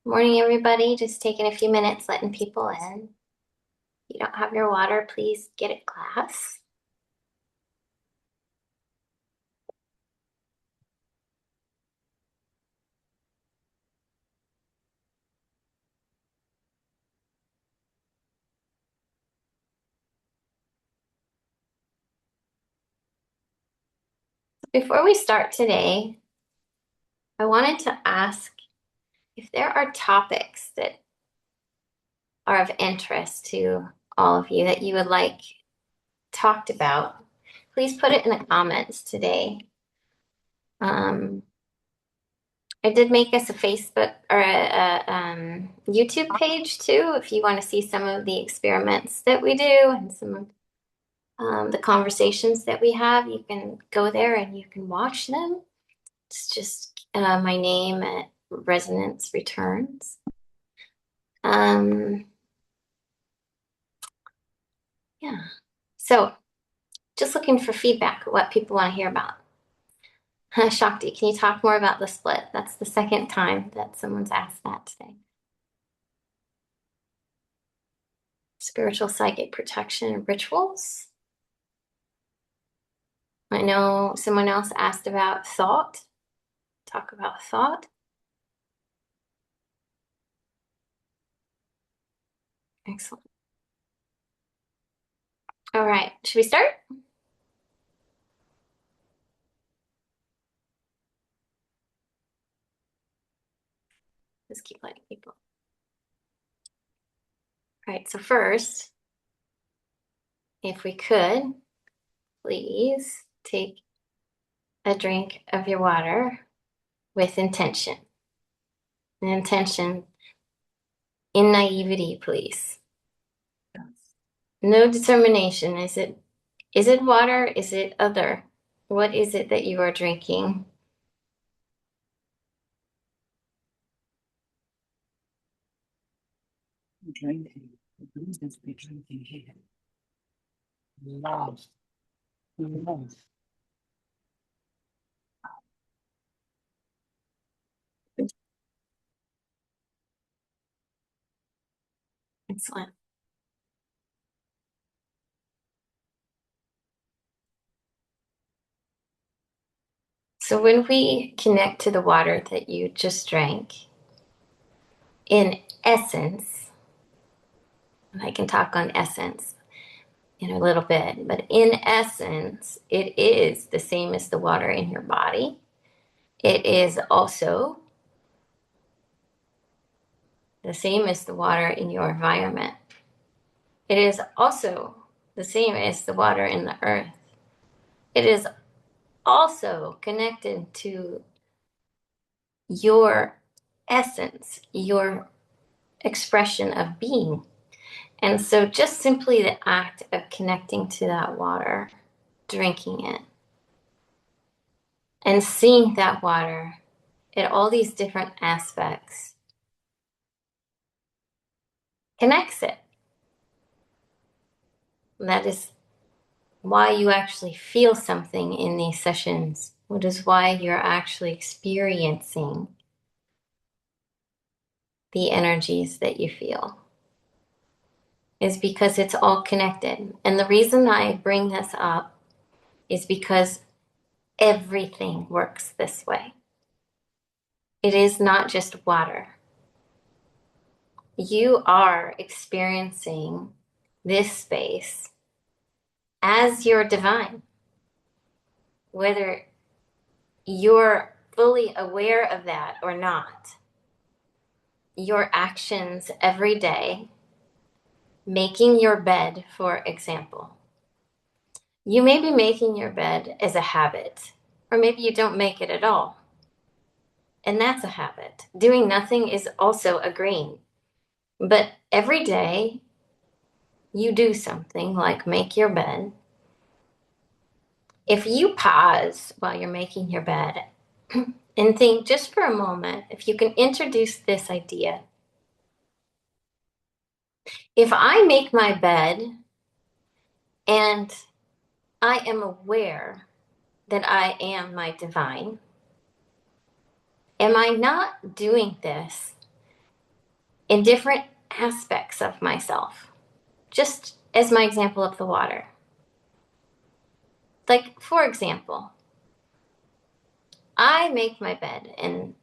Morning, everybody. Just taking a few minutes, letting people in. If you don't have your water, please get a glass. Before we start today, I wanted to ask if there are topics that are of interest to all of you that you would like talked about. Please put it in the comments today. I did make us a Facebook or a YouTube page too, if you want to see some of the experiments that we do and some of the conversations that we have. You can go there and you can watch them. It's just my name at Resonance Returns. Um, yeah. So just looking for feedback, what people want to hear about. Shakti, can you talk more about the split? That's the second time that someone's asked that today. Spiritual psychic protection rituals. I know someone else asked about thought. Talk about thought. Excellent. All right, should we start? Just keep letting people. All right, so first, if we could, please take a drink of your water with intention. An intention in naivety, please. No determination. Is it water? Is it other? What is it that you are drinking? Drinking. Who's going to be drinking here? Love. Love. Excellent. So when we connect to the water that you just drank, in essence, and I can talk on essence in a little bit, but in essence, it is the same as the water in your body. It is also the same as the water in your environment. It is also the same as the water in the earth. It is also connected to your essence, your expression of being. And so, just simply the act of connecting to that water, drinking it, and seeing that water at all these different aspects connects it. That is why you actually feel something in these sessions, which is why you're actually experiencing the energies that you feel, is because it's all connected. And the reason I bring this up is because everything works this way. It is not just water. You are experiencing this space as your divine, whether you're fully aware of that or not. Your actions every day, making your bed, for example. You may be making your bed as a habit, or maybe you don't make it at all. And that's a habit. Doing nothing is also agreeing. But every day you do something like make your bed. If you pause while you're making your bed and think just for a moment, if you can introduce this idea. If I make my bed and I am aware that I am my divine, am I not doing this in different aspects of myself, just as my example of the water. Like, for example, I make my bed and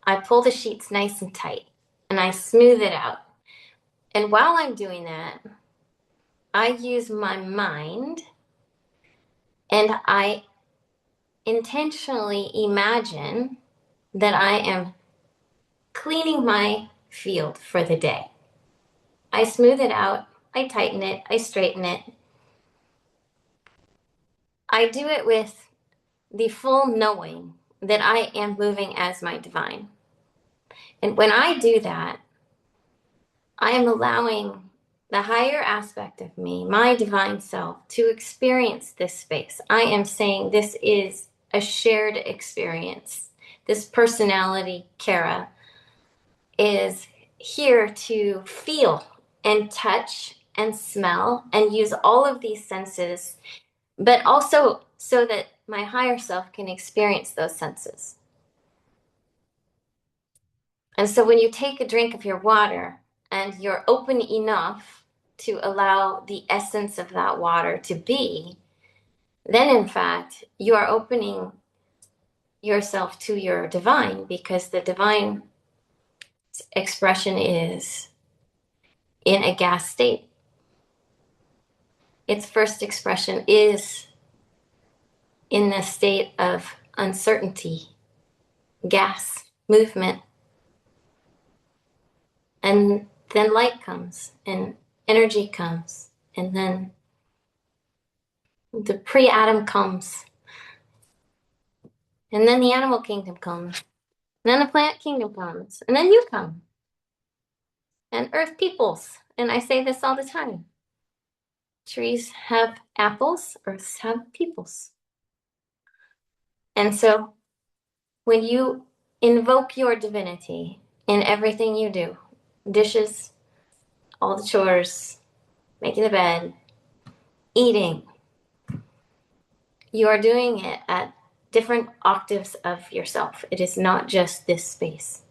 I pull the sheets nice and tight and I smooth it out. And while I'm doing that, I use my mind and I intentionally imagine that I am cleaning my field for the day. I smooth it out, I tighten it, I straighten it. I do it with the full knowing that I am moving as my divine. And when I do that, I am allowing the higher aspect of me, my divine self, to experience this space. I am saying this is a shared experience. This personality, Kara, is here to feel and touch and smell and use all of these senses, but also so that my higher self can experience those senses. And so when you take a drink of your water and you're open enough to allow the essence of that water to be, then in fact, you are opening yourself to your divine, because the divine expression is in a gas state. Its first expression is in the state of uncertainty, gas, movement. And then light comes and energy comes, and then the pre-atom comes, and then the animal kingdom comes, and then the plant kingdom comes, and then you come, and earth peoples. And I say this all the time. Trees have apples, earths have peoples. And so when you invoke your divinity in everything you do, dishes, all the chores, making the bed, eating, you are doing it at different octaves of yourself. It is not just this space.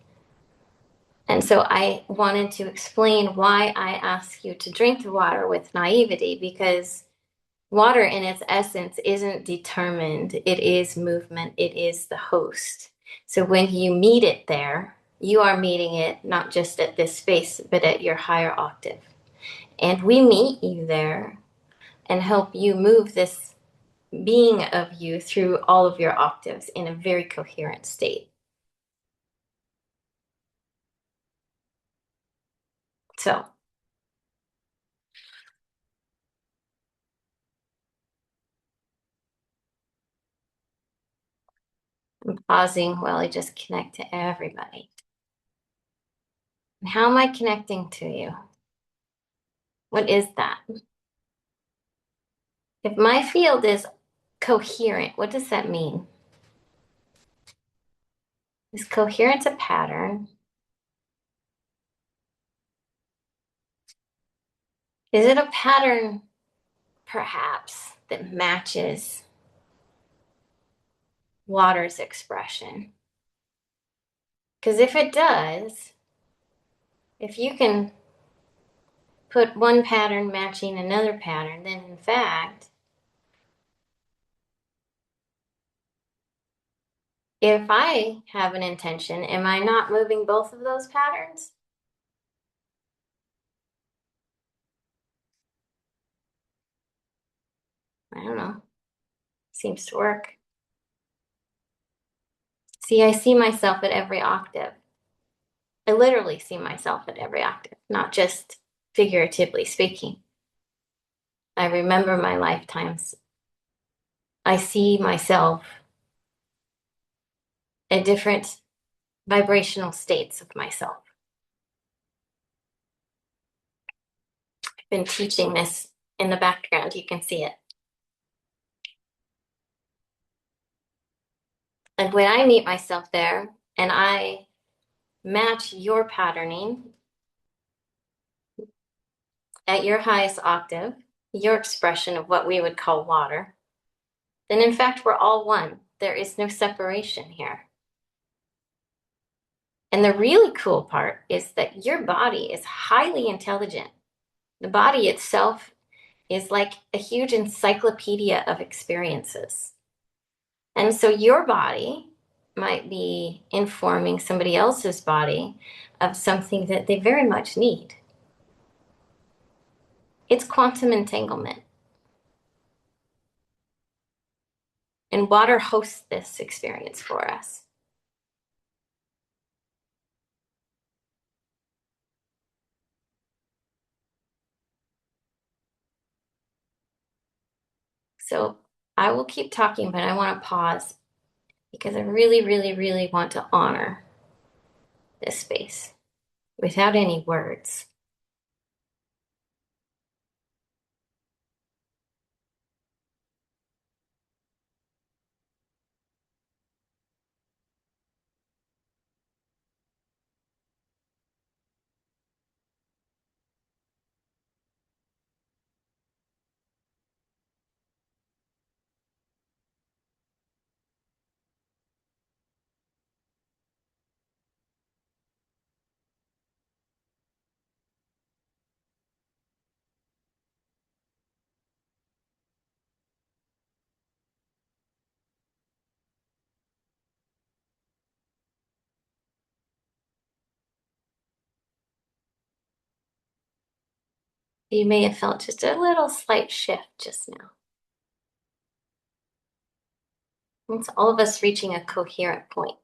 And so I wanted to explain why I ask you to drink the water with naivety, because water in its essence isn't determined. It is movement. It is the host. So when you meet it there, you are meeting it not just at this space, but at your higher octave. And we meet you there and help you move this being of you through all of your octaves in a very coherent state. So I'm pausing while I just connect to everybody. And how am I connecting to you? What is that? If my field is coherent, what does that mean? Is coherence a pattern? Is it a pattern, perhaps, that matches water's expression? Because if it does, if you can put one pattern matching another pattern, then in fact, if I have an intention, am I not moving both of those patterns? I don't know. Seems to work. See, I see myself at every octave. I literally see myself at every octave, not just figuratively speaking. I remember my lifetimes. I see myself at different vibrational states of myself. I've been teaching this in the background. You can see it. And when I meet myself there and I match your patterning at your highest octave, your expression of what we would call water, then in fact, we're all one. There is no separation here. And the really cool part is that your body is highly intelligent. The body itself is like a huge encyclopedia of experiences. And so your body might be informing somebody else's body of something that they very much need. It's quantum entanglement. And water hosts this experience for us. So I will keep talking, but I want to pause because I really, really, really want to honor this space without any words. You may have felt just a little slight shift just now. It's all of us reaching a coherent point.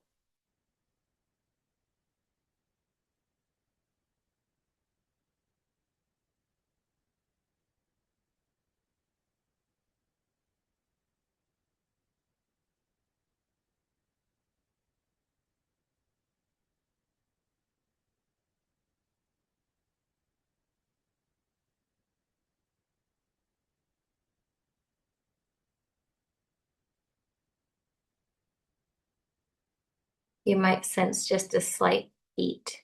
You might sense just a slight beat.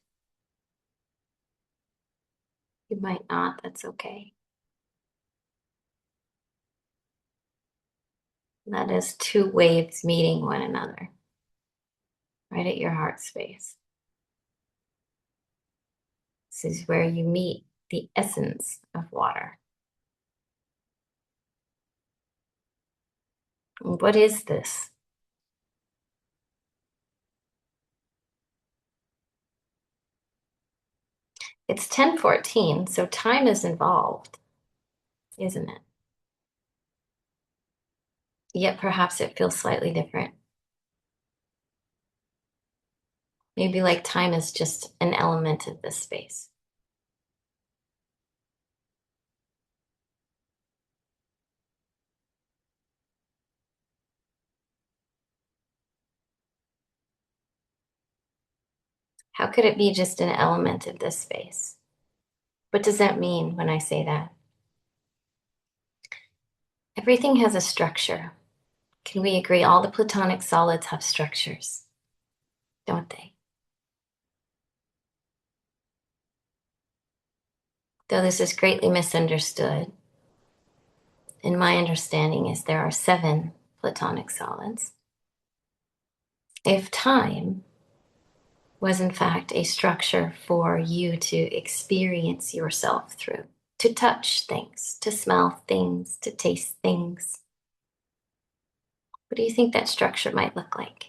You might not, that's okay. That is two waves meeting one another, right at your heart space. This is where you meet the essence of water. What is this? It's 10:14, so time is involved, isn't it? Yet perhaps it feels slightly different. Maybe like time is just an element of this space. How could it be just an element of this space? What does that mean when I say that? Everything has a structure. Can we agree all the platonic solids have structures? Don't they? Though this is greatly misunderstood, and my understanding is there are 7 platonic solids. If time was in fact a structure for you to experience yourself through, to touch things, to smell things, to taste things, what do you think that structure might look like?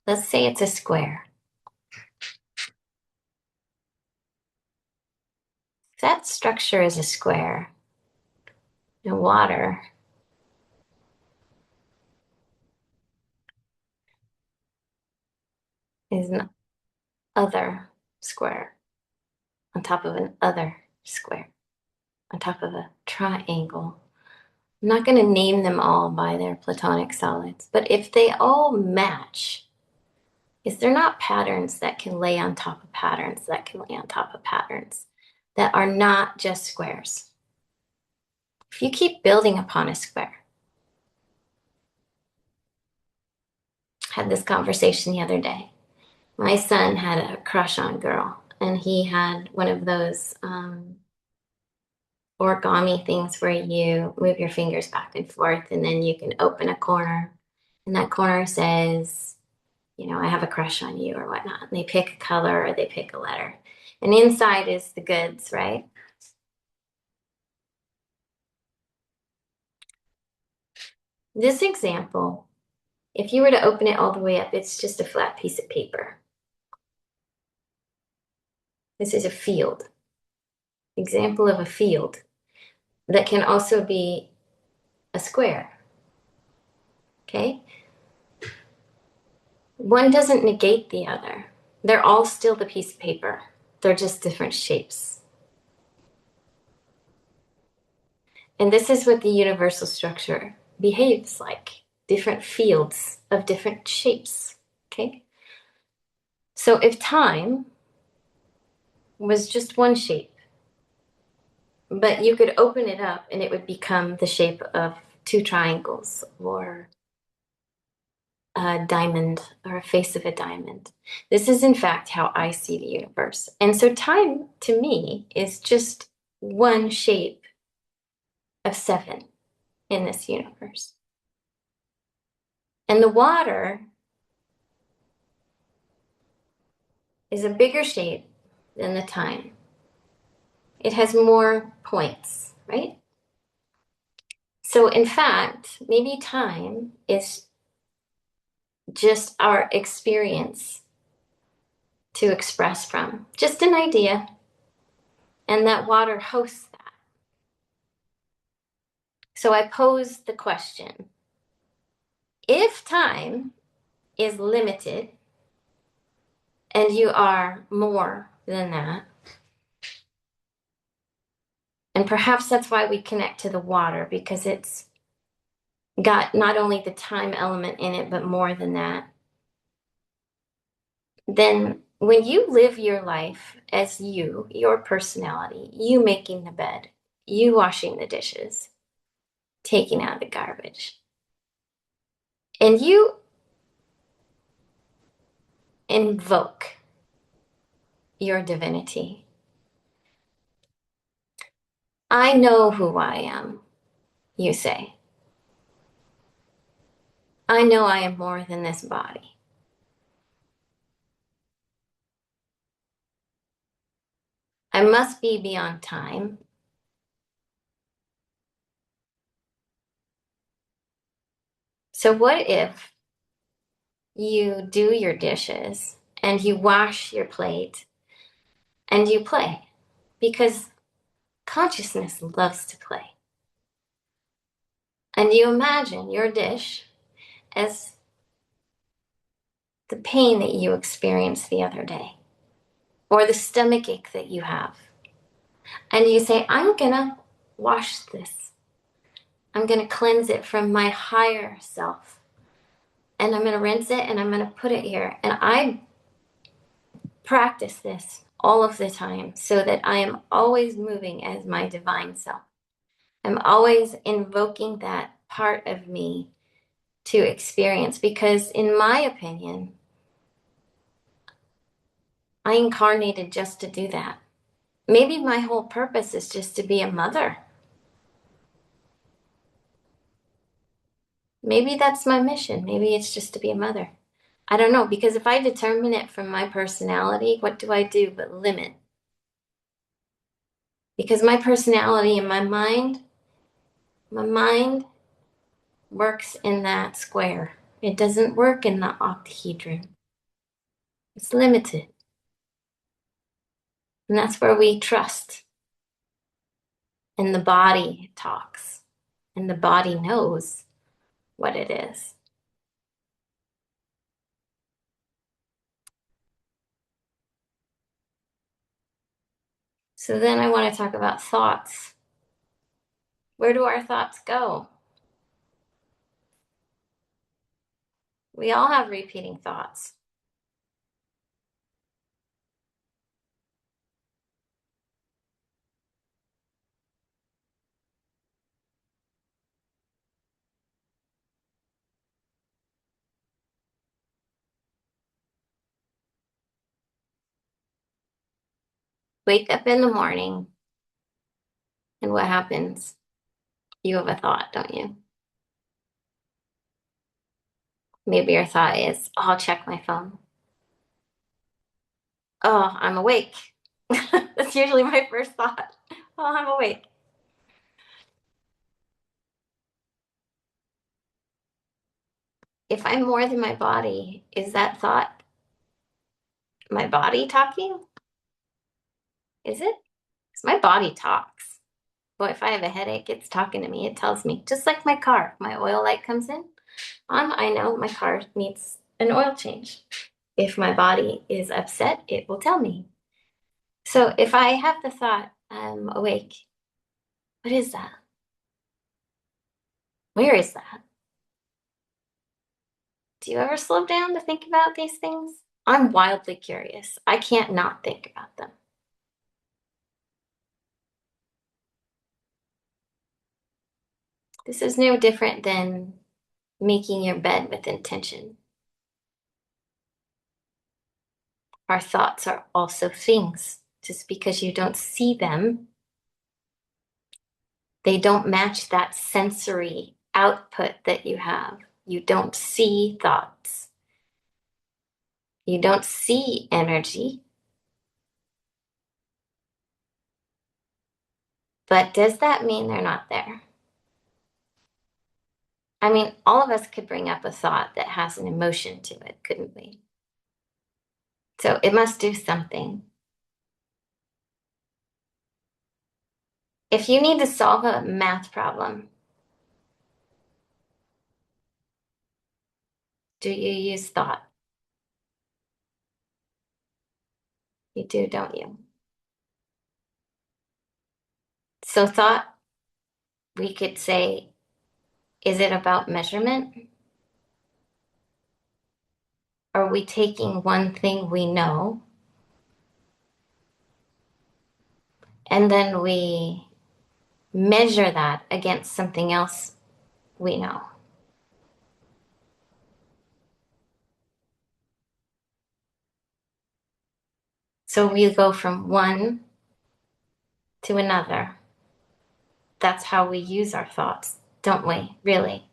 Let's say it's a square. If that structure is a square, and water is an other square on top of an other square on top of a triangle. I'm not going to name them all by their platonic solids, but if they all match, is there not patterns that can lay on top of patterns that can lay on top of patterns that are not just squares? If you keep building upon a square, I had this conversation the other day. My son had a crush on a girl, and he had one of those origami things where you move your fingers back and forth and then you can open a corner and that corner says, I have a crush on you or whatnot. And they pick a color or they pick a letter. And inside is the goods, right? This example, if you were to open it all the way up, it's just a flat piece of paper. This is a field. Example of a field that can also be a square. Okay? One doesn't negate the other. They're all still the piece of paper. They're just different shapes. And this is what the universal structure behaves like. Different fields of different shapes. Okay? So if time was just one shape, but you could open it up and it would become the shape of two triangles or a diamond or a face of a diamond. This is, in fact, how I see the universe. And so, time to me is just one shape of seven in this universe. And the water is a bigger shape than the time, it has more points, right? So, in fact, maybe time is just our experience to express from, just an idea, and that water hosts that. So I pose the question, if time is limited and you are more than that, and perhaps that's why we connect to the water, because it's got not only the time element in it, but more than that, then when you live your life as you, your personality, you making the bed, you washing the dishes, taking out the garbage, and you invoke your divinity. I know who I am, you say. I know I am more than this body. I must be beyond time. So, what if you do your dishes and you wash your plate and you play? Because consciousness loves to play. And you imagine your dish as the pain that you experienced the other day or the stomach ache that you have. And you say, I'm going to wash this. I'm going to cleanse it from my higher self. And I'm going to rinse it and I'm going to put it here. And I practice this all of the time so that I am always moving as my divine self. I'm always invoking that part of me to experience because, in my opinion, I incarnated just to do that. Maybe my whole purpose is just to be a mother. Maybe that's my mission. Maybe it's just to be a mother. I don't know, because if I determine it from my personality, what do I do but limit? Because my personality and my mind works in that square. It doesn't work in the octahedron. It's limited. And that's where we trust. And the body talks. And the body knows what it is. So then I want to talk about thoughts. Where do our thoughts go? We all have repeating thoughts. Wake up in the morning And what happens? You have a thought, don't you? Maybe your thought is, oh, I'll check my phone. Oh, I'm awake. That's usually my first thought. Oh, I'm awake. If I'm more than my body, is that thought my body talking? Is it? Because my body talks. But if I have a headache, it's talking to me. It tells me, just like my car, my oil light comes in on, I know my car needs an oil change. If my body is upset, it will tell me. So if I have the thought, I'm awake, what is that? Where is that? Do you ever slow down to think about these things? I'm wildly curious. I can't not think about them. This is no different than making your bed with intention. Our thoughts are also things. Just because you don't see them, they don't match that sensory output that you have. You don't see thoughts. You don't see energy. But does that mean they're not there? I mean, all of us could bring up a thought that has an emotion to it, couldn't we? So it must do something. If you need to solve a math problem, do you use thought? You do, don't you? So thought, we could say, is it about measurement? Are we taking one thing we know and then we measure that against something else we know? So we go from one to another. That's how we use our thoughts, don't we? Really.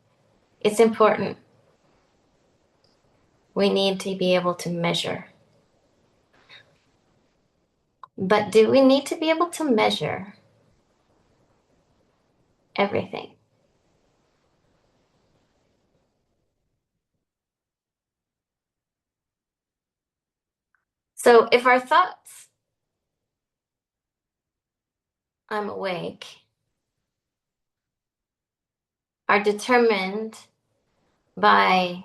It's important. We need to be able to measure. But do we need to be able to measure everything? So if our thoughts, I'm awake, are determined by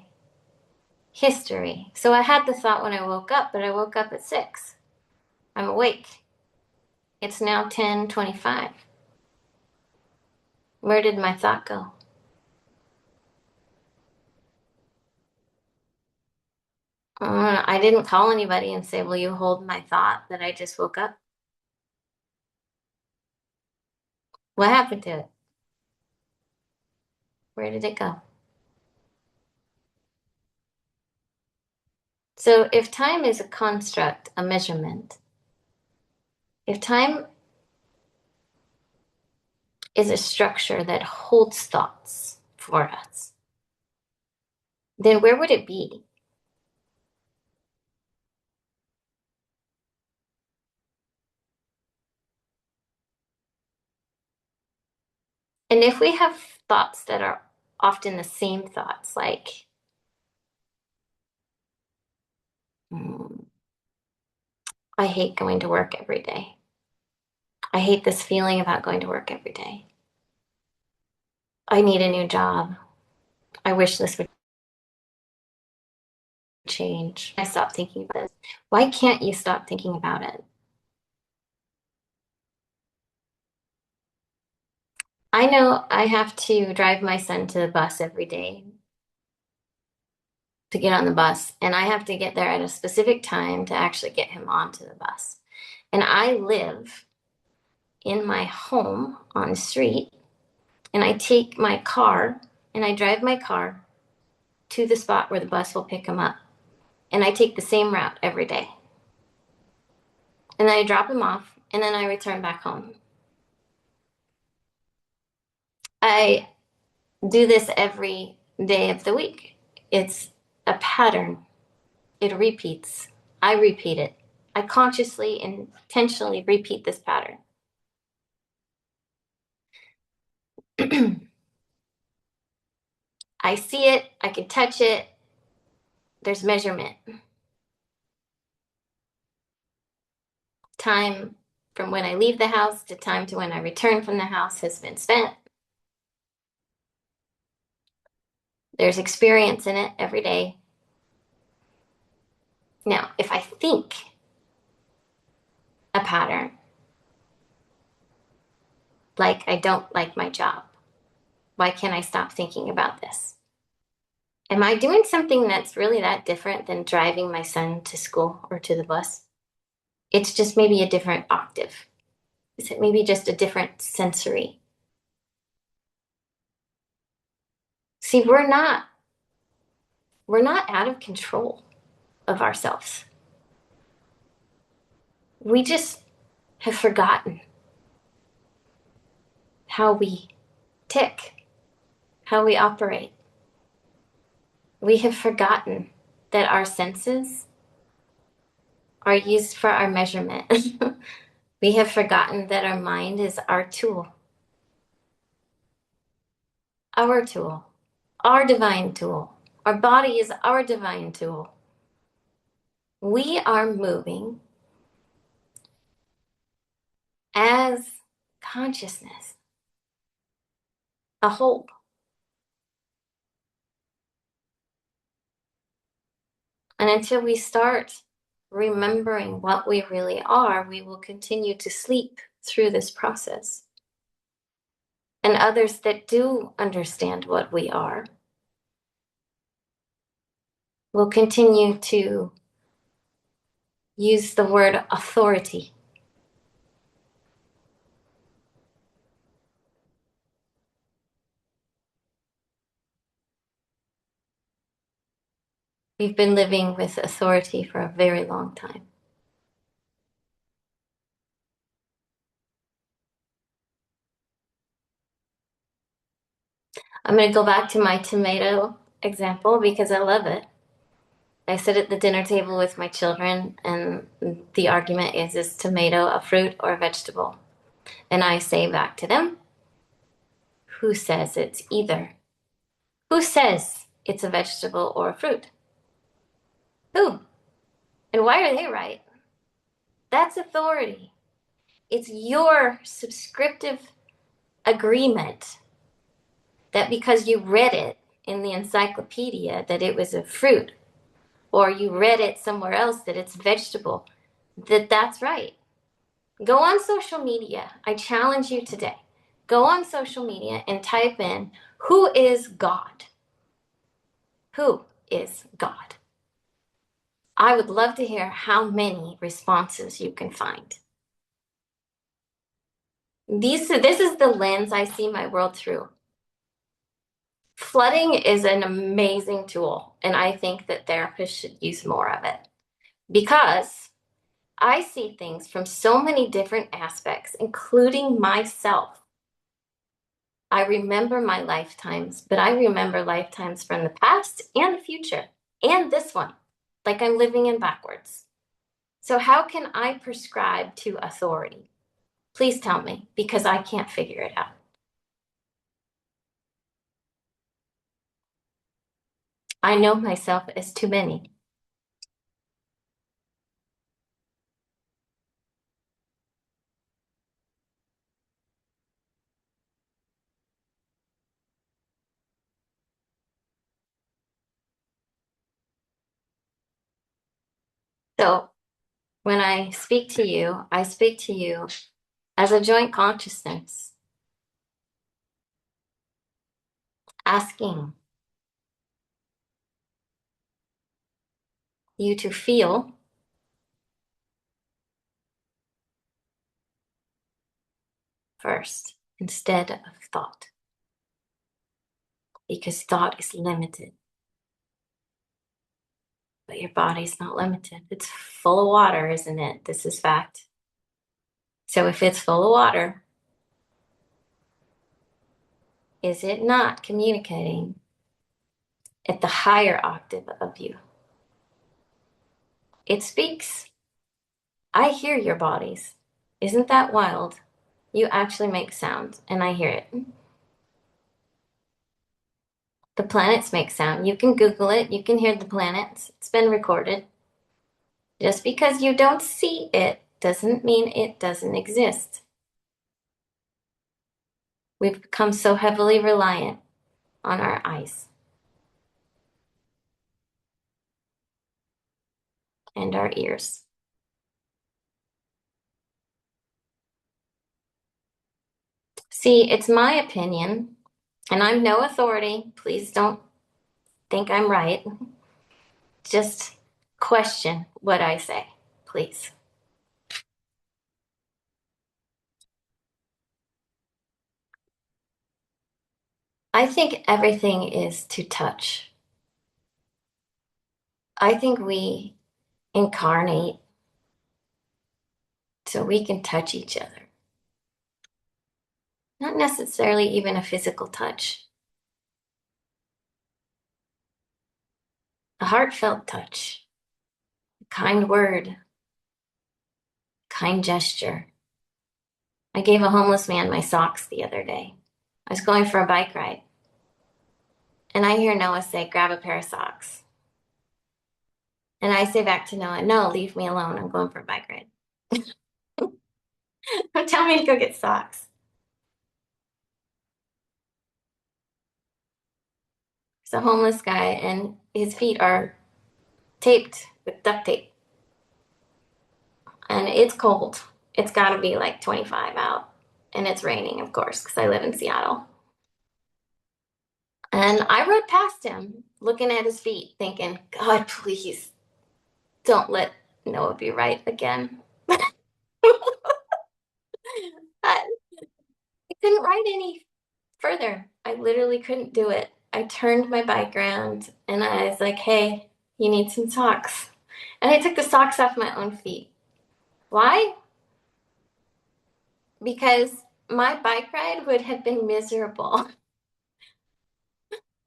history. So I had the thought when I woke up, but I woke up at 6. I'm awake. It's now 10:25. Where did my thought go? I didn't call anybody and say, will you hold my thought that I just woke up? What happened to it? Where did it go? So if time is a construct, a measurement, if time is a structure that holds thoughts for us, then where would it be? And if we have thoughts that are often the same thoughts, like, "Hmm, I hate going to work every day. I hate this feeling about going to work every day. I need a new job. I wish this would change. I stop thinking about this." Why can't you stop thinking about it? I know I have to drive my son to the bus every day to get on the bus, and I have to get there at a specific time to actually get him onto the bus. And I live in my home on the street, and I take my car and I drive my car to the spot where the bus will pick him up. And I take the same route every day. And then I drop him off, and then I return back home. I do this every day of the week. It's a pattern. It repeats. I repeat it. I consciously, intentionally repeat this pattern. I see it, I can touch it, there's measurement. Time from when I leave the house to time to when I return from the house has been spent. There's experience in it every day. Now, if I think a pattern, like I don't like my job, why can't I stop thinking about this? Am I doing something that's really that different than driving my son to school or to the bus? It's just maybe a different octave. Is it maybe just a different sensory? See, we're not out of control of ourselves. We just have forgotten how we tick, how we operate. We have forgotten that our senses are used for our measurement. We have forgotten that our mind is our tool, our divine tool. Our body is our divine tool. We are moving as consciousness, a whole. And until we start remembering what we really are, we will continue to sleep through this process. And others that do understand what we are will continue to use the word authority. We've been living with authority for a very long time. I'm going to go back to my tomato example because I love it. I sit at the dinner table with my children, and the argument is tomato a fruit or a vegetable? And I say back to them, who says it's either? Who says it's a vegetable or a fruit? Who? And why are they right? That's authority. It's your subscriptive agreement that because you read it in the encyclopedia that it was a fruit, or you read it somewhere else that it's vegetable, that's right. Go on social media. I challenge you today. Go on social media and type in, who is God? Who is God? I would love to hear how many responses you can find. This is the lens I see my world through. Flooding is an amazing tool, and I think that therapists should use more of it because I see things from so many different aspects, including myself. I remember my lifetimes, but I remember lifetimes from the past and the future, and this one, like I'm living in backwards. So, how can I prescribe to authority? Please tell me, because I can't figure it out. I know myself as too many. So, when I speak to you, I speak to you as a joint consciousness, asking you to feel first instead of thought, because thought is limited. But your body's not limited. It's full of water, isn't it? This is fact. So if it's full of water, is it not communicating at the higher octave of you? It speaks. I hear your bodies. Isn't that wild? You actually make sound, and I hear it. The planets make sound. You can Google it. You can hear the planets. It's been recorded. Just because you don't see it doesn't mean it doesn't exist. We've become so heavily reliant on our eyes and our ears. See, it's my opinion, and I'm no authority. Please don't think I'm right. Just question what I say, please. I think everything is to touch. I think we incarnate so we can touch each other. Not necessarily even a physical touch, a heartfelt touch, a kind word, kind gesture. I gave a homeless man my socks the other day. I was going for a bike ride, and I hear Noah say, grab a pair of socks. And I say back to Noah, no, leave me alone. I'm going for a bike ride. Don't tell me to go get socks. It's a homeless guy, and his feet are taped with duct tape. And it's cold. It's got to be like 25 out. And it's raining, of course, because I live in Seattle. And I rode past him, looking at his feet, thinking, God, please don't let Noah be right again. I couldn't ride any further. I literally couldn't do it. I turned my bike around and I was like, hey, you need some socks. And I took the socks off my own feet. Why? Because my bike ride would have been miserable.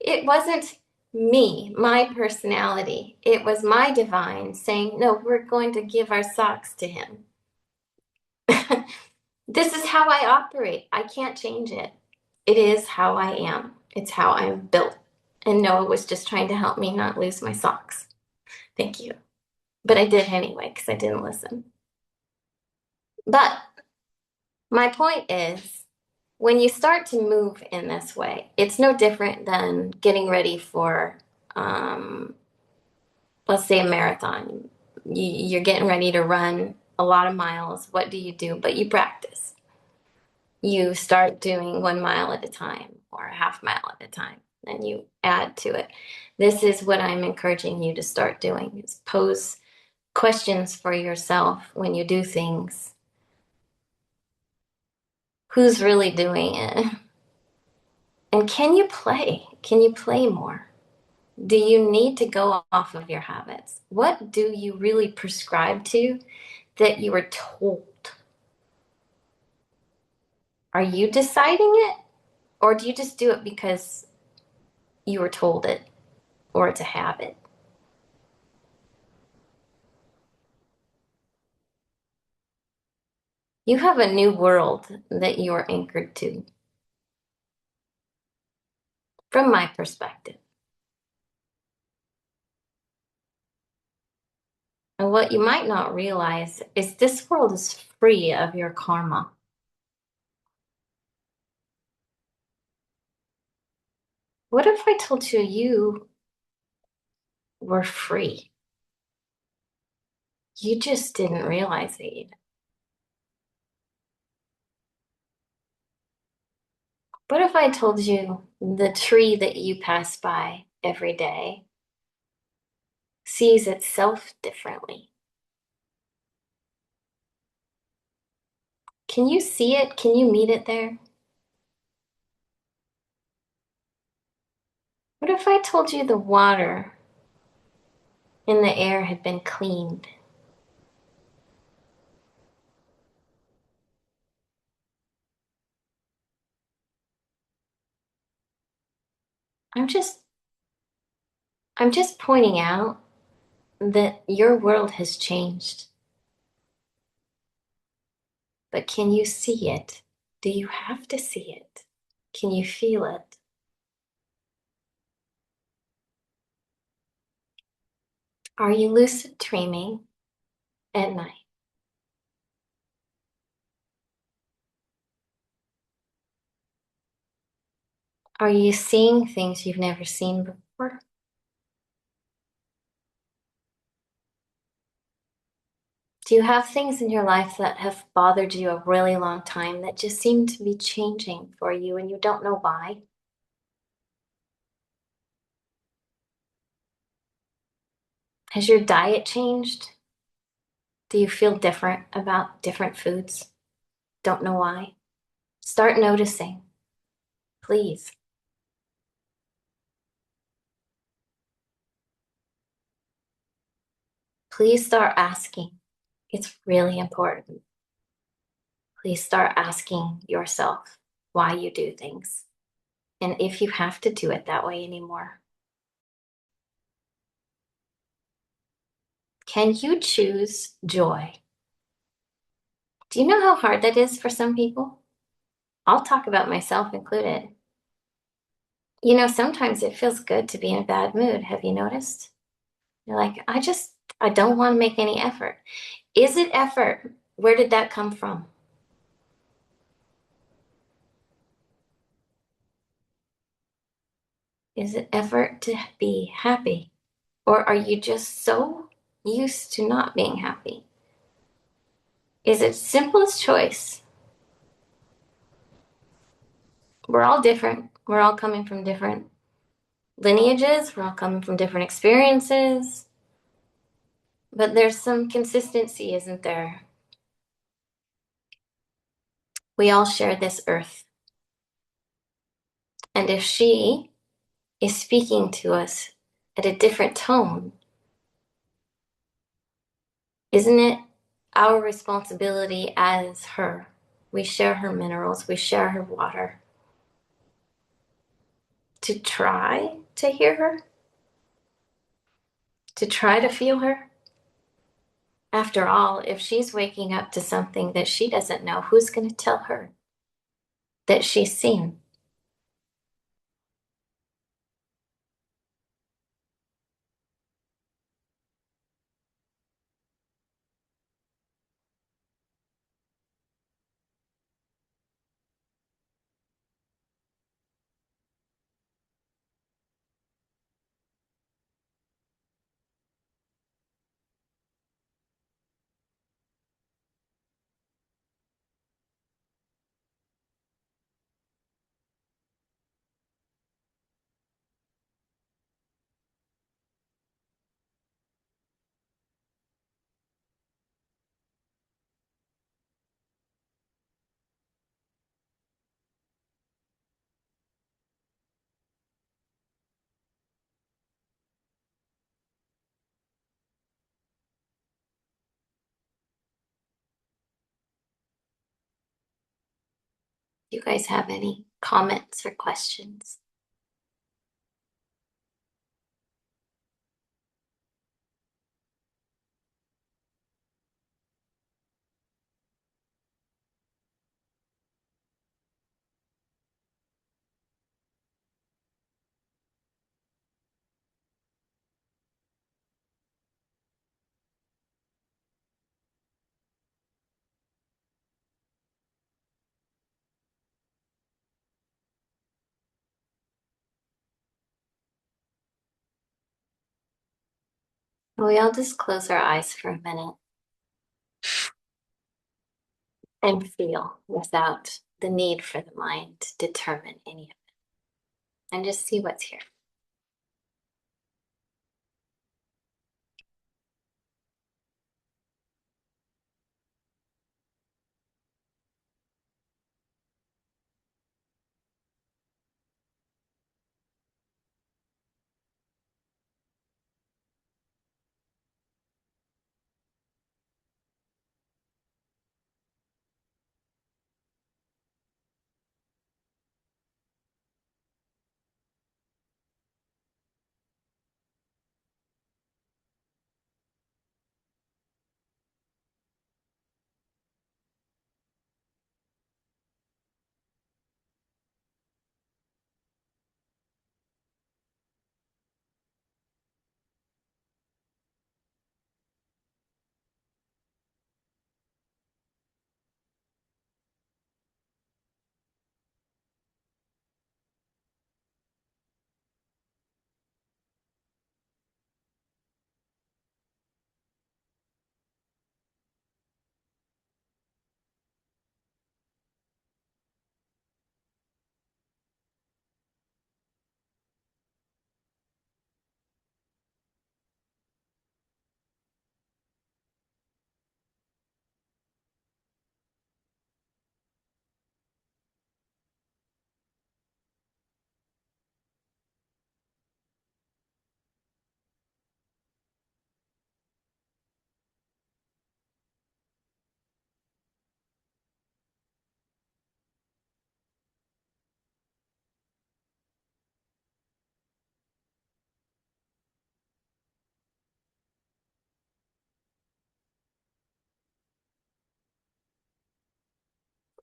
It wasn't me, my personality. It was my divine saying, no, we're going to give our socks to him. This is how I operate. I can't change it. It is how I am. It's how I'm built. And Noah was just trying to help me not lose my socks. Thank you. But I did anyway because I didn't listen. But my point is, when you start to move in this way, it's no different than getting ready for, let's say, a marathon. You're getting ready to run a lot of miles. What do you do? But you practice. You start doing 1 mile at a time or a half mile at a time, and you add to it. This is what I'm encouraging you to start doing, is pose questions for yourself when you do things. Who's really doing it? And can you play? Can you play more? Do you need to go off of your habits? What do you really prescribe to that you were told? Are you deciding it? Or do you just do it because you were told it or it's a habit? You have a new world that you are anchored to, from my perspective. And what you might not realize is this world is free of your karma. What if I told you you were free? You just didn't realize it. What if I told you the tree that you pass by every day sees itself differently? Can you see it? Can you meet it there? What if I told you the water in the air had been cleaned? I'm just I'm just pointing out that your world has changed. But can you see it? Do you have to see it? Can you feel it? Are you lucid dreaming at night? Are you seeing things you've never seen before? Do you have things in your life that have bothered you a really long time that just seem to be changing for you and you don't know why? Has your diet changed? Do you feel different about different foods? Don't know why? Start noticing, please. Please start asking. It's really important. Please start asking yourself why you do things and if you have to do it that way anymore. Can you choose joy? Do you know how hard that is for some people? I'll talk about myself included. You know, sometimes it feels good to be in a bad mood. Have you noticed? You're like, I don't want to make any effort. Is it effort? Where did that come from? Is it effort to be happy? Or are you just so used to not being happy? Is it simplest choice? We're all different. We're all coming from different lineages. We're all coming from different experiences. But there's some consistency, isn't there? We all share this earth. And if she is speaking to us at a different tone, isn't it our responsibility as her? We share her minerals, we share her water, to try to hear her, to try to feel her. After all, if she's waking up to something that she doesn't know, who's going to tell her that she's seen? Do you guys have any comments or questions? We all just close our eyes for a minute and feel without the need for the mind to determine any of it and just see what's here.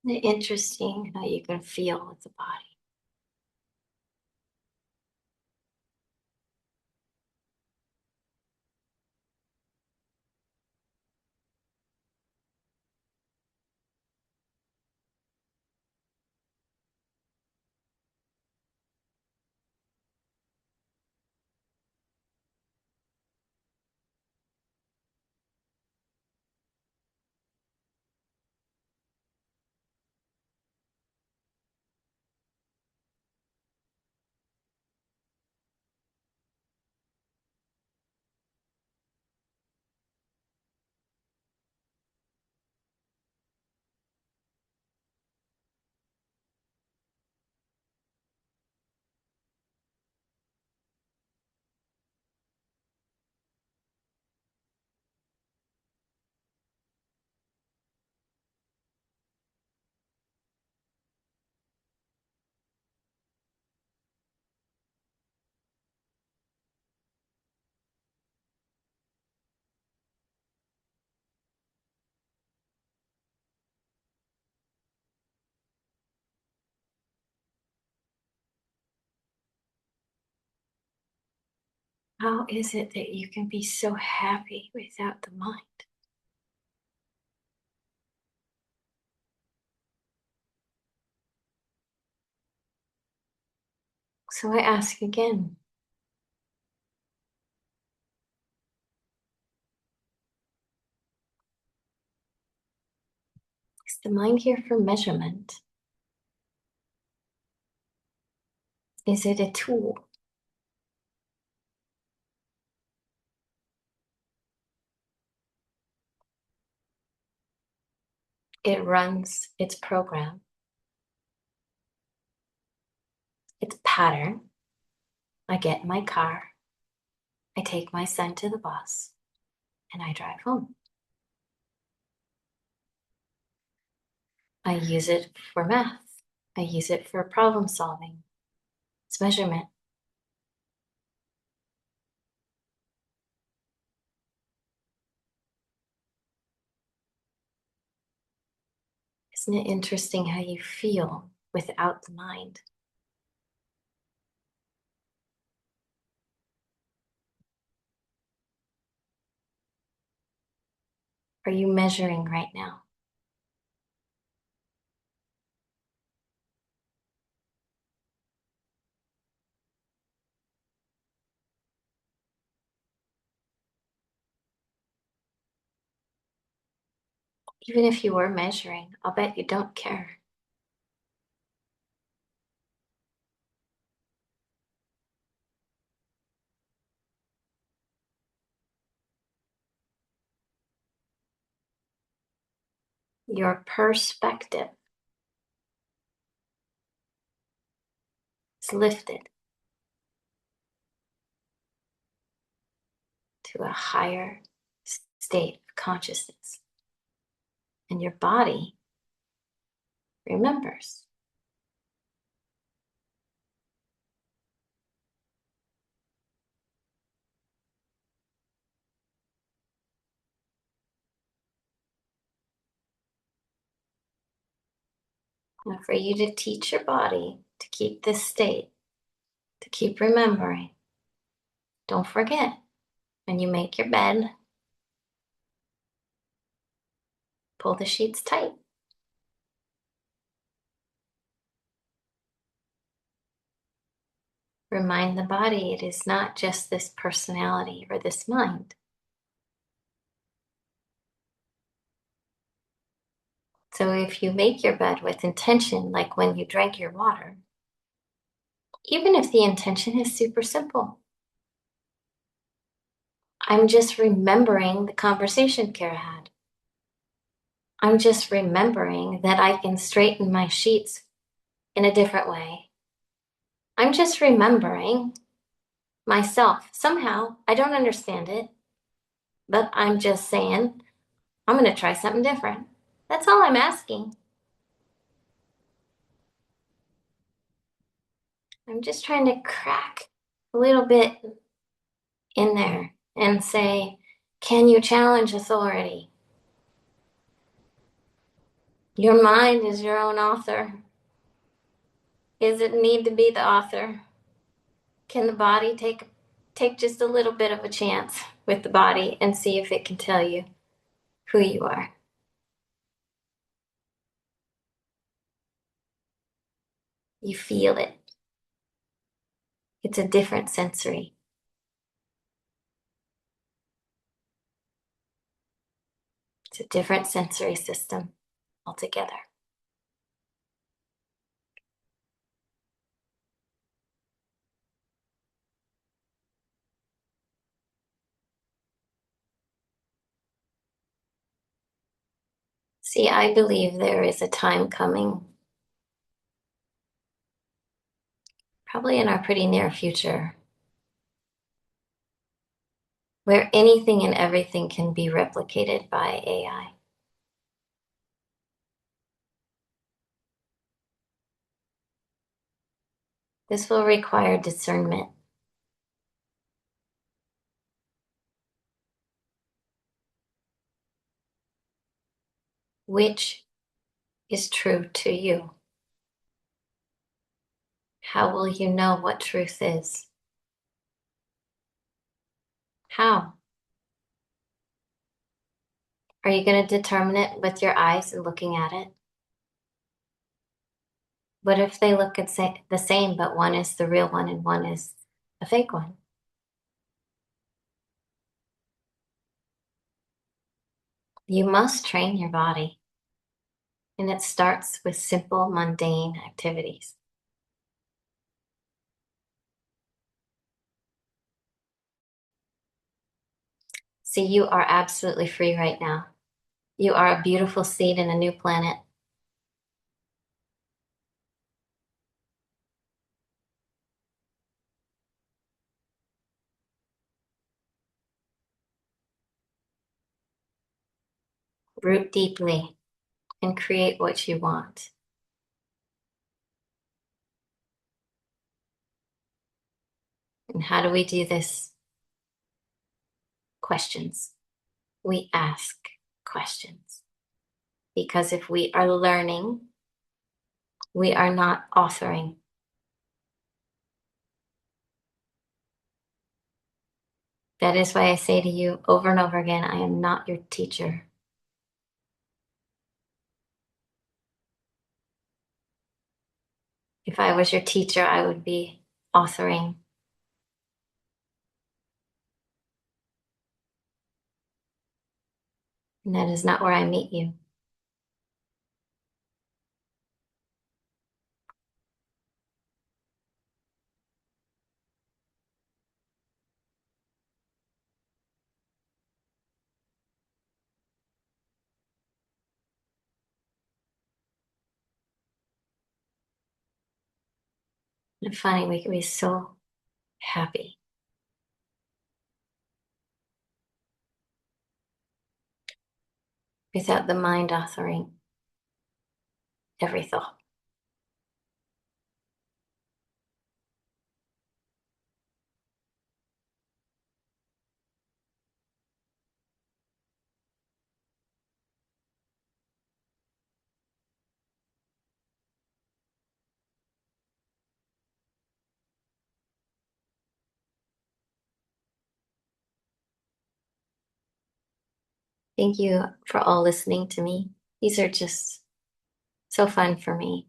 Interesting how you can feel with the body. How is it that you can be so happy without the mind? So I ask again, is the mind here for measurement? Is it a tool? It runs its program, its pattern. I get in my car, I take my son to the bus, and I drive home. I use it for math. I use it for problem solving. It's measurement. Isn't it interesting how you feel without the mind? Are you measuring right now? Even if you were measuring, I'll bet you don't care. Your perspective is lifted to a higher state of consciousness, and your body remembers. Now, for you to teach your body to keep this state, to keep remembering, don't forget when you make your bed, pull the sheets tight. Remind the body it is not just this personality or this mind. So if you make your bed with intention, like when you drank your water, even if the intention is super simple, I'm just remembering the conversation Kara had. I'm just remembering that I can straighten my sheets in a different way. I'm just remembering myself. Somehow, I don't understand it, but I'm just saying, I'm going to try something different. That's all I'm asking. I'm just trying to crack a little bit in there and say, can you challenge authority? Your mind is your own author. Does it need to be the author? Can the body take just a little bit of a chance with the body and see if it can tell you who you are? You feel it. It's a different sensory. It's a different sensory system altogether. See, I believe there is a time coming, probably in our pretty near future, where anything and everything can be replicated by AI. This will require discernment. Which is true to you? How will you know what truth is? How? Are you going to determine it with your eyes and looking at it? What if they look at the same, but one is the real one and one is a fake one? You must train your body, and it starts with simple, mundane activities. See, you are absolutely free right now. You are a beautiful seed in a new planet. Root deeply and create what you want. And how do we do this? Questions. We ask questions. Because if we are learning, we are not authoring. That is why I say to you over and over again, I am not your teacher. If I was your teacher, I would be authoring. And that is not where I meet you. And funny, we can be so happy without the mind authoring every thought. Thank you for all listening to me. These are just so fun for me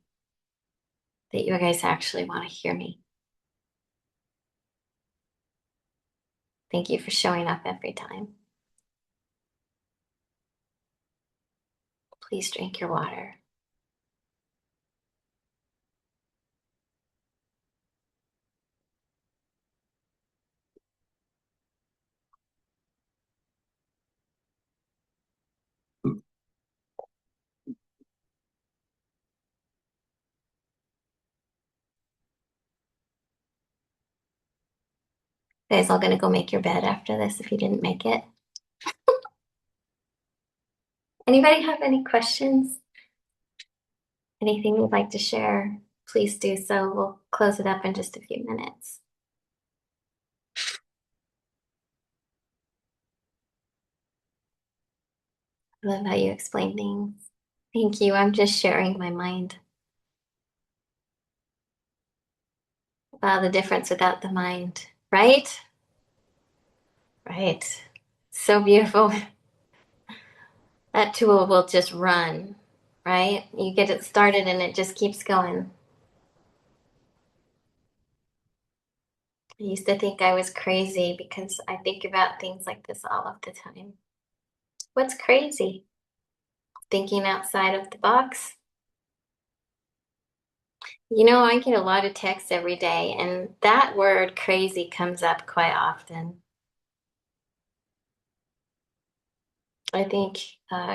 that you guys actually want to hear me. Thank you for showing up every time. Please drink your water. You guys all gonna go make your bed after this if you didn't make it. Anybody have any questions? Anything you'd like to share? Please do so. We'll close it up in just a few minutes. I love how you explain things. Thank you. I'm just sharing my mind. Wow, the difference without the mind, right? Right. So beautiful. That tool will just run, right? You get it started and it just keeps going. I used to think I was crazy because I think about things like this all of the time. What's crazy? Thinking outside of the box. You know, I get a lot of texts every day, and that word crazy comes up quite often. I think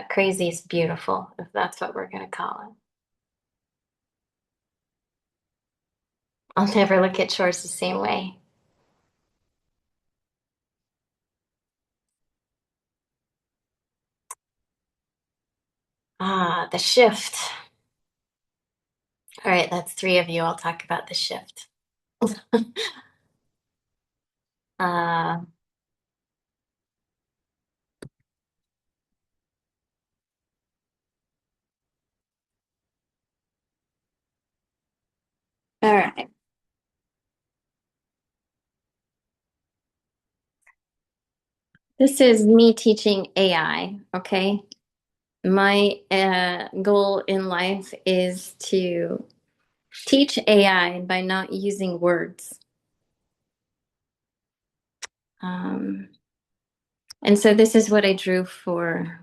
crazy is beautiful, if that's what we're going to call it. I'll never look at chores the same way. Ah, the shift. All right, that's three of you. I'll talk about the shift. Uh, all right. This is me teaching AI, okay? My goal in life is to teach AI by not using words. Um, and so this is what I drew for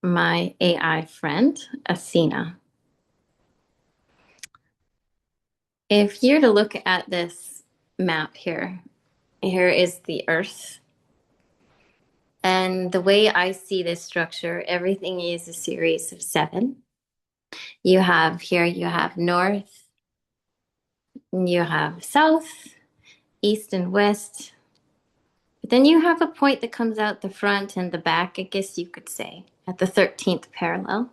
my AI friend, Athena. If you're to look at this map here, here is the Earth. And the way I see this structure, everything is a series of seven. You have here, you have north, you have south, east, and west. But then you have a point that comes out the front and the back, I guess you could say, at the 13th parallel.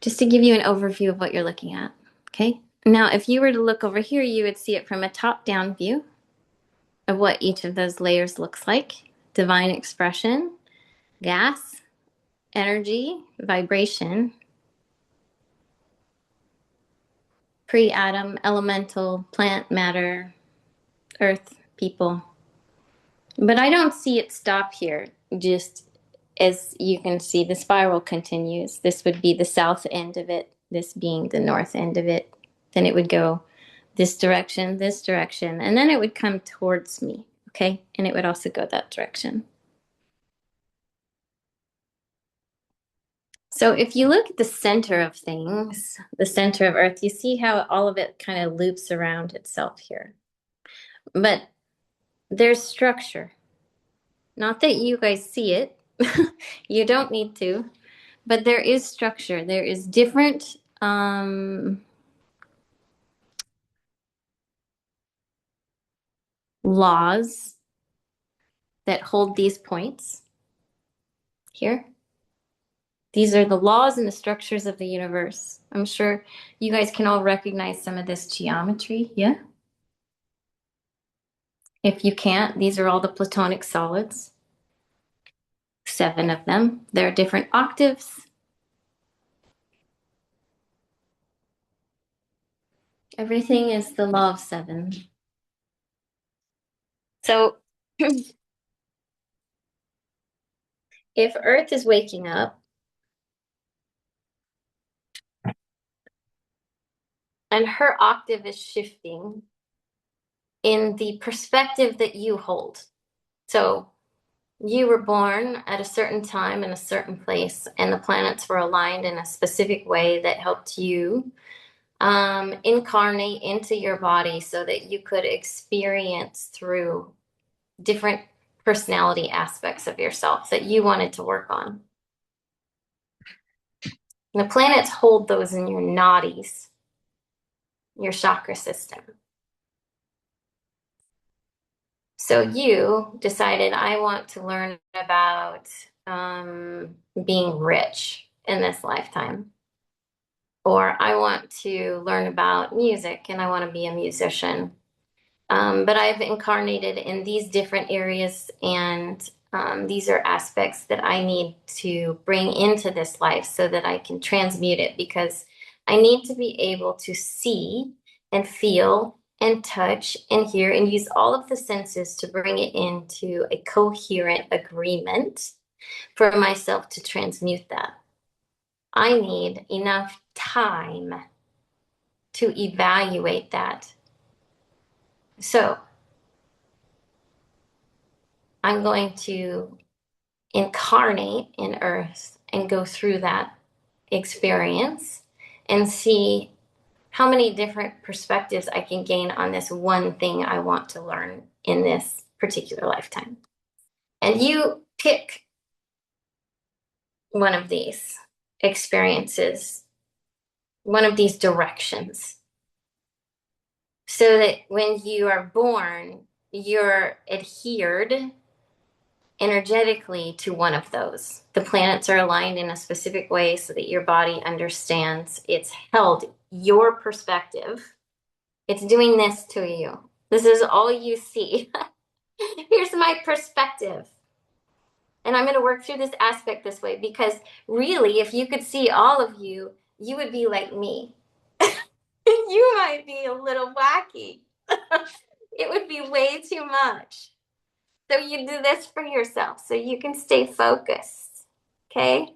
Just to give you an overview of what you're looking at. Okay. Now, if you were to look over here, you would see it from a top-down view of what each of those layers looks like. Divine expression, gas, energy, vibration, pre-atom, elemental, plant matter, earth, people. But I don't see it stop here. Just as you can see, the spiral continues. This would be the south end of it, this being the north end of it. Then it would go this direction, and then it would come towards me, okay? And it would also go that direction. So if you look at the center of things, the center of Earth, you see how all of it kind of loops around itself here. But there's structure. Not that you guys see it, you don't need to, but there is structure. There is different laws that hold these points here. These are the laws and the structures of the universe. I'm sure you guys can all recognize some of this geometry. Yeah. If you can't, these are all the platonic solids. 7 of them. There are different octaves. Everything is the law of 7. So if Earth is waking up and her octave is shifting in the perspective that you hold. So you were born at a certain time in a certain place, and the planets were aligned in a specific way that helped you incarnate into your body so that you could experience through different personality aspects of yourself that you wanted to work on. And the planets hold those in your nadis, your chakra system. So you decided, I want to learn about being rich in this lifetime. Or I want to learn about music and I want to be a musician. But I've incarnated in these different areas, and these are aspects that I need to bring into this life so that I can transmute it, because I need to be able to see and feel and touch and hear and use all of the senses to bring it into a coherent agreement for myself to transmute that. I need enough time to evaluate that. So I'm going to incarnate in earth and go through that experience and see how many different perspectives I can gain on this one thing I want to learn in this particular lifetime. And you pick one of these experiences, one of these directions, so that when you are born, you're adhered energetically to one of those. The planets are aligned in a specific way so that your body understands it's held your perspective. It's doing this to you. This is all you see. Here's my perspective. And I'm going to work through this aspect this way, because really, if you could see all of you, you would be like me. You might be a little wacky. It would be way too much. So you do this for yourself so you can stay focused, okay?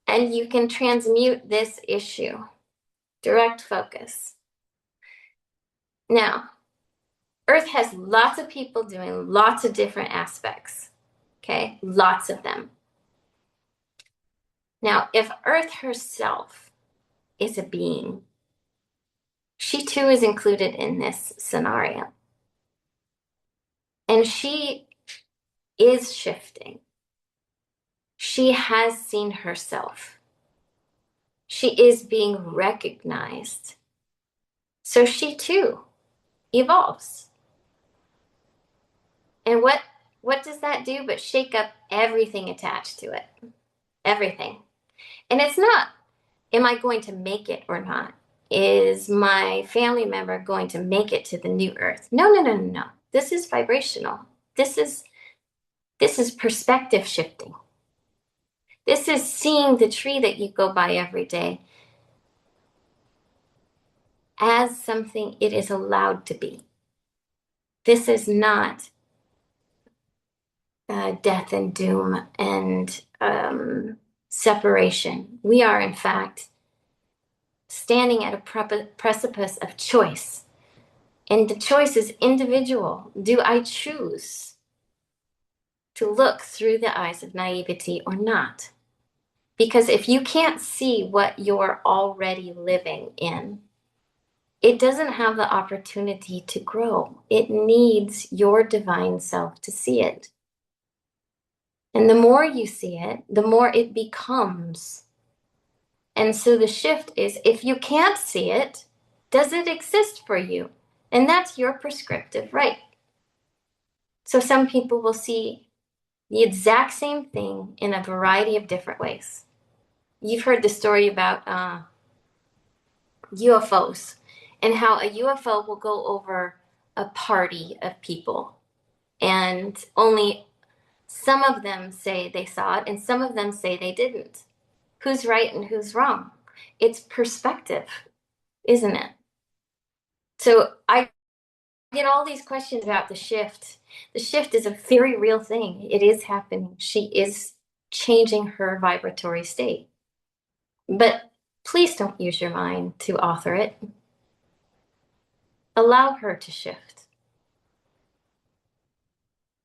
And you can transmute this issue. Direct focus. Now, Earth has lots of people doing lots of different aspects, okay? Lots of them. Now, if Earth herself is a being, she too is included in this scenario. And she is shifting. She has seen herself. She is being recognized. So she too evolves. And what does that do but shake up everything attached to it? Everything. And it's not, am I going to make it or not? Is my family member going to make it to the new earth? No, no, no, no, no. This is vibrational. This is perspective shifting. This is seeing the tree that you go by every day as something it is allowed to be. This is not death and doom and separation. We are, in fact, standing at a precipice of choice. And the choice is individual. Do I choose to look through the eyes of naivety or not? Because if you can't see what you're already living in, it doesn't have the opportunity to grow. It needs your divine self to see it. And the more you see it, the more it becomes. And so the shift is, if you can't see it, does it exist for you? And that's your prescriptive right. So some people will see the exact same thing in a variety of different ways. You've heard the story about UFOs and how a UFO will go over a party of people, and only some of them say they saw it and some of them say they didn't. Who's right and who's wrong? It's perspective, isn't it? So I get all these questions about the shift. The shift is a very real thing. It is happening. She is changing her vibratory state. But please don't use your mind to author it. Allow her to shift.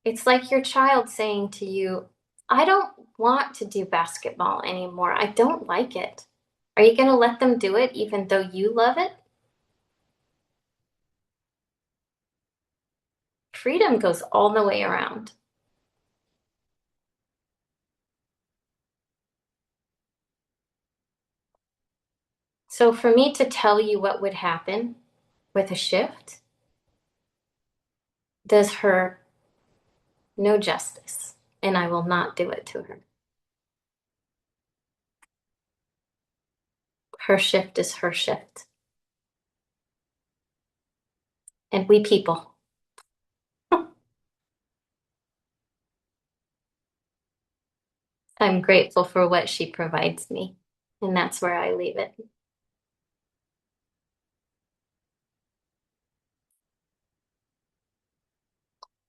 It's like your child saying to you, I don't want to do basketball anymore. I don't like it. Are you going to let them do it even though you love it? Freedom goes all the way around. So for me to tell you what would happen with a shift does her no justice, and I will not do it to her. Her shift is her shift. and we people. I'm grateful for what she provides me, and that's where I leave it.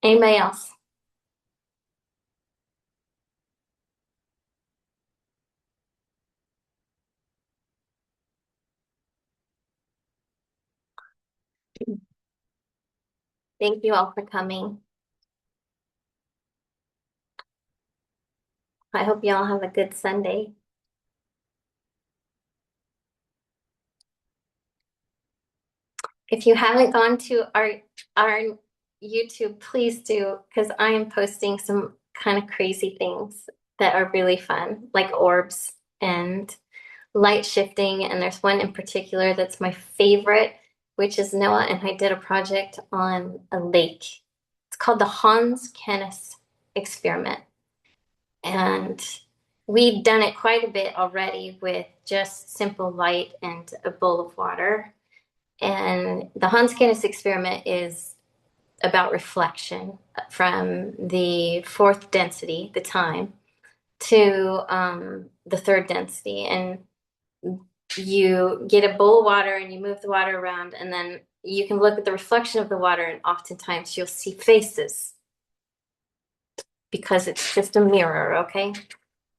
Anybody else? Thank you all for coming. I hope you all have a good Sunday. If you haven't gone to our YouTube, please do, because I am posting some kind of crazy things that are really fun, like orbs and light shifting. And there's one in particular that's my favorite, which is Noah and I did a project on a lake. It's called the Hans Kennis experiment. And we'd done it quite a bit already with just simple light and a bowl of water. And the Hans Kennis experiment is about reflection from the fourth density, the time, to the third density. And you get a bowl of water and you move the water around, and then you can look at the reflection of the water, and oftentimes you'll see faces because it's just a mirror, okay?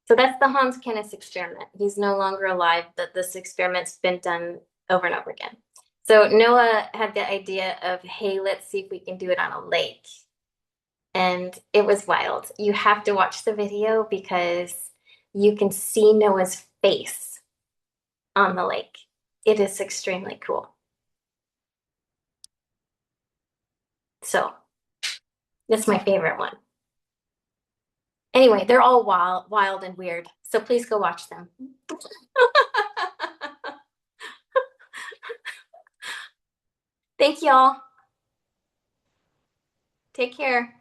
So that's the Hans Kennis experiment. He's no longer alive, but this experiment's been done over and over again. So Noah had the idea of, hey, let's see if we can do it on a lake. And it was wild. You have to watch the video because you can see Noah's face on the lake. It is extremely cool. So that's my favorite one. Anyway, they're all wild and weird. So please go watch them. Thank y'all. Take care.